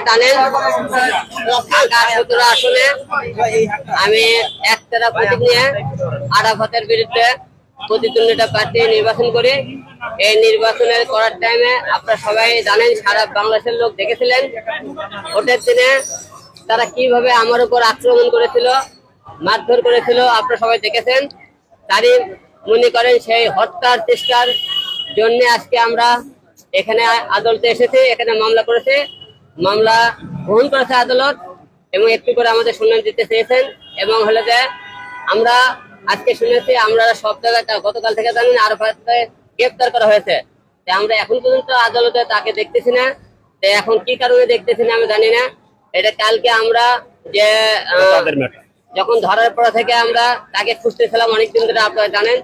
জানেন আসলে আমি একতারা প্রতীক নিয়ে আরাফাতের বিরুদ্ধে প্রতিদ্বন্দ্বিতা প্রার্থী নির্বাচন করি। এই নির্বাচনের করার টাইমে আপনারা সবাই জানেন, সারা বাংলাদেশের লোক দেখেছিলেন ভোটের দিনে তারা কিভাবে আমার উপর আক্রমণ করেছিল, মারধর করেছিল, আপনারা সবাই দেখেছেন। তারই মনে করেন সেই হত্যার চেষ্টার জন্য আজকে আমরা এখানে আদালতে এসেছি, এখানে মামলা করেছে, মামলা গ্রহণ করেছে আদালত এবং একটু করে আমাদের শুনানি দিতে চেয়েছেন। এবং হলে যে আমরা আজকে শুনেছি আমরা সব জায়গায় গতকাল থেকে জানেন আরাফাতকে গ্রেফতার করা হয়েছে। আমরা এখন পর্যন্ত আদালতে তাকে দেখতেছি না। এখন কি কারণে দেখতেছি না আমি জানি না। এটা কালকে আমরা যে যখন ধরার পর থেকে আমরা তাকে খুঁজতেছিলাম অনেকদিন ধরে, আপনারা জানেন।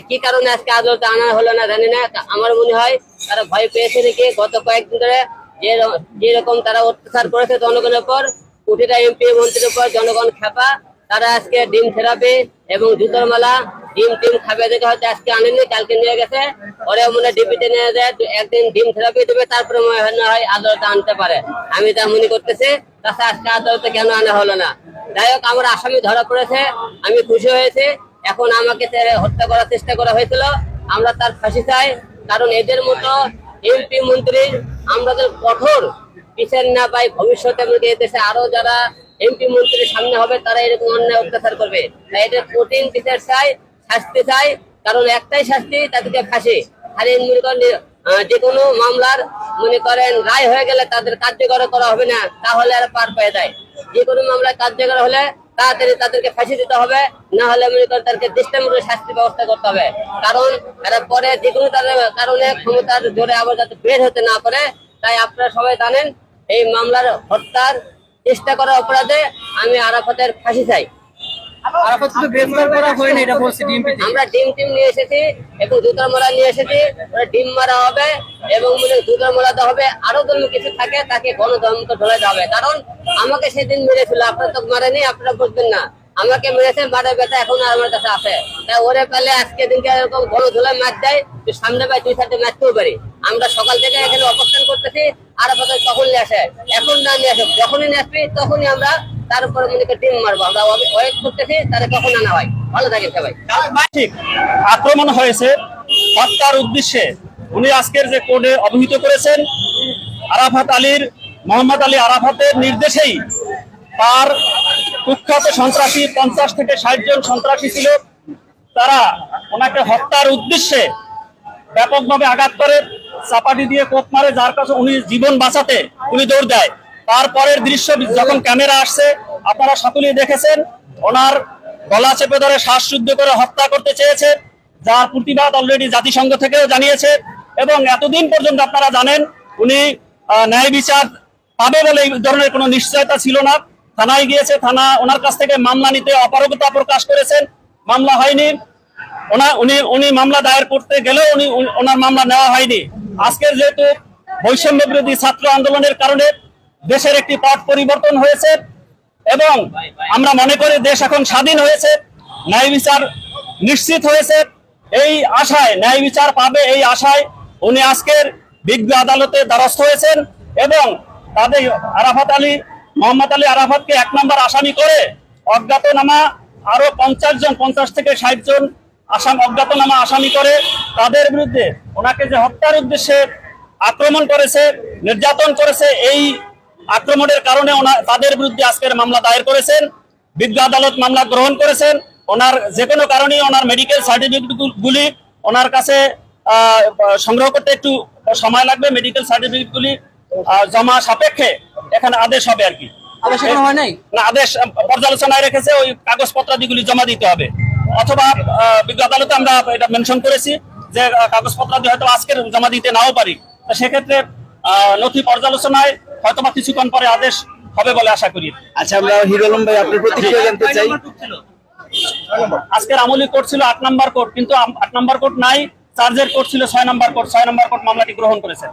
কি কারণে আজকে আদালতে আনা হলো না জানি না। আমার মনে হয় তারা ভয় পেয়েছে নাকি, গত কয়েকদিন ধরে যেরকম তারা অত্যাচার করেছে জনগণের উপর, প্রতিটা এমপি মন্ত্রীর উপর জনগণ খেপা। তারা আজকে ডিম থেরাপি এবং জুতোর মালা ডিম খাবে দেখে হয়তো আজকে আনেনি, কালকে নিয়ে গেছে। ওরা মনে ডিপিতে নিয়ে যায়, একদিন ডিম থেরাপি দেবে, তারপরে মনে হয় আদালতে আনতে পারে। আমি তা মনে করতেছি। তাছাড়া আজকে আদালতে কেন আনা হলো না? যাই হোক, আমার আসামি ধরা পড়েছে, আমি খুশি হয়েছি। এখন আমাকে হত্যা করার চেষ্টা করা হয়েছিল, আমরা তার ফাঁসি চাই। কারণ এদের মতো এমপি মন্ত্রীর আমরা কঠোর বিচার না পাই, ভবিষ্যতে আমাদের দেশে আরো যারা এমপি মন্ত্রীর সামনে হবে তারা এরকম অন্যায় অত্যাচার করবে। তাই এদের কঠিন বিচার চাই, শাস্তি চাই। কারণ একটাই শাস্তি, তাদেরকে ফাঁসি। খালি মনে করেন যে কোনো মামলার মনে করেন রায় হয়ে গেলে তাদের কার্যকর করা হবে না, তাহলে আর পার পেয়ে যায়। যে কোনো মামলায় কার্যকর হলে তাড়াতাড়ি তাদেরকে ফাঁসি দিতে হবে, না হলে মনে করেন তাদেরকে দৃষ্টান্তমূলক শাস্তি ব্যবস্থা করতে হবে। কারণ এরা পরে যে কোনো কারণে ক্ষমতার জোরে আবার যাতে বের হতে না পারে। তাই আপনারা সবাই জানেন, এই মামলার হত্যার চেষ্টা করার অপরাধে আমি আরাফাতের ফাঁসি চাই। আমরা ডিম নিয়ে এসেছি এবং জুতার মারা নিয়ে এসেছি। ডিম মারা হবে এবং জুতার মারা দেওয়া হবে। আরো যদি কিছু থাকে তাকে গণধর্মকে ঢোলা যাবে। কারণ আমাকে সেদিন মেরেছিল, আপনারা তো মারেনি, আপনারা বুঝবেন না। আমাকে মেরেছে, বাড়ে ব্যথা এখন আমার কাছে আছে। তাই ওরে পেলে আজকে দিনকে এরকম গণধোলায় ম্যাচ দেয়, সামনে পাই 2-4টে ম্যাচতেও পারি। আমরা সকাল থেকে এখানে অবস্থান করতেছি, আরাফাত কখন নিয়ে আসে, এখন না নিয়ে আসে, যখনই নিয়ে আসবি তখনই আমরা তার উপরে মনে করে টিম মারবো। আমরা ওয়েট করতেছি তারা কখন আনা হয়। ভালো থাকেন সবাই। ঠিক আক্রমণ হয়েছে হত্যার উদ্দেশ্যে উনি আজকের যে কোর্টে অবহিত করেছেন, মোহাম্মদ আলী আরাফাতের নির্দেশেই তার কুখ্যাত সন্ত্রাসী 50 থেকে 60 জন সন্ত্রাসী ছিল, তারা ওনাকে হত্যার উদ্দেশ্যে ব্যাপকভাবে আঘাত করে, চাপাটি দিয়ে কোপ মারে, যার কাছে উনি জীবন বাঁচাতে উনি দৌড় দেয়। তারপরের দৃশ্য যখন ক্যামেরা আসছে আপনারা সকলেই দেখেছেন, ওনার গলা চেপে ধরে শ্বাসরুদ্ধ করে হত্যা করতে চেয়েছে, যার প্রতিবাদ অলরেডি জাতিসংঘ থেকেও জানিয়েছে। এবং এতদিন পর্যন্ত আপনারা জানেন উনি ন্যায় বিচার পাবে বলে এই ধরনের কোনো নিশ্চয়তা ছিল না। থানায় গিয়েছে, থানা ওনার কাছ থেকে মামলা নিতে অপারগতা প্রকাশ করেছেন, মামলা হয়নি। উনি মামলা দায়ের করতে গেলেও ওনার মামলা নেওয়া হয়নি। আজকের যেহেতু বৈষম্য বিরোধী ছাত্র আন্দোলনের কারণে দেশের একটি পট পরিবর্তন হয়েছে এবং আমরা মনে করি দেশ এখন স্বাধীন হয়েছে, ন্যায় বিচার নিশ্চিত হয়েছে, এই আশায় ন্যায় বিচার পাবে এই আশায় উনি আজকের বিজ্ঞ আদালতে দ্বারস্থ হয়েছেন এবং তাদের মোহাম্মদ আলী আরাফাতকে 1 নম্বর আসামি করে অজ্ঞাতনামা আরো 50 থেকে 60 জন অজ্ঞাতনামা আসামি করে তাদের বিরুদ্ধে ওনাকে যে হত্যার উদ্দেশ্যে আক্রমণ করেছে, নির্যাতন করেছে, এই আক্রমণের কারণে তাদের বিরুদ্ধে আজকের মামলা দায়ের করেছেন। বিজ্ঞ আদালত মামলা গ্রহণ করেছেন। ওনার যে কোনো কারণেই ওনার মেডিকেল সার্টিফিকেটগুলি ওনার কাছে সংগ্রহ করতে একটু সময় লাগবে। মেডিকেল সার্টিফিকেটগুলি জমা সাপেক্ষে এখানে আদেশ হবে আর কি। না, আদেশ পর্যালোচনায় রেখেছে, ওই কাগজপত্রাদিগুলি জমা দিতে হবে। অথবা বিজ্ঞ আদালতে আমরা এটা মেনশন করেছি যে কাগজপত্রাদি হয়তো আজকের জমা দিতে নাও পারি। তো সেক্ষেত্রে নথি পর্যালোচনায় হয়তোবা কিছুক্ষণ পরে আদেশ হবে বলে আশা করি। আচ্ছা, আমরা হিরো আলম ভাই আপনার প্রতিক্রিয়া জানতে চাই। আজকের আমলি কোর্ট ছিল 8 নম্বর কোর্ট, কিন্তু 8 নম্বর কোর্ট নাই, চার্জের কোর্ট ছিল 6 নম্বর কোর্ট। 6 নম্বর কোর্ট মামলাটি গ্রহণ করেছে।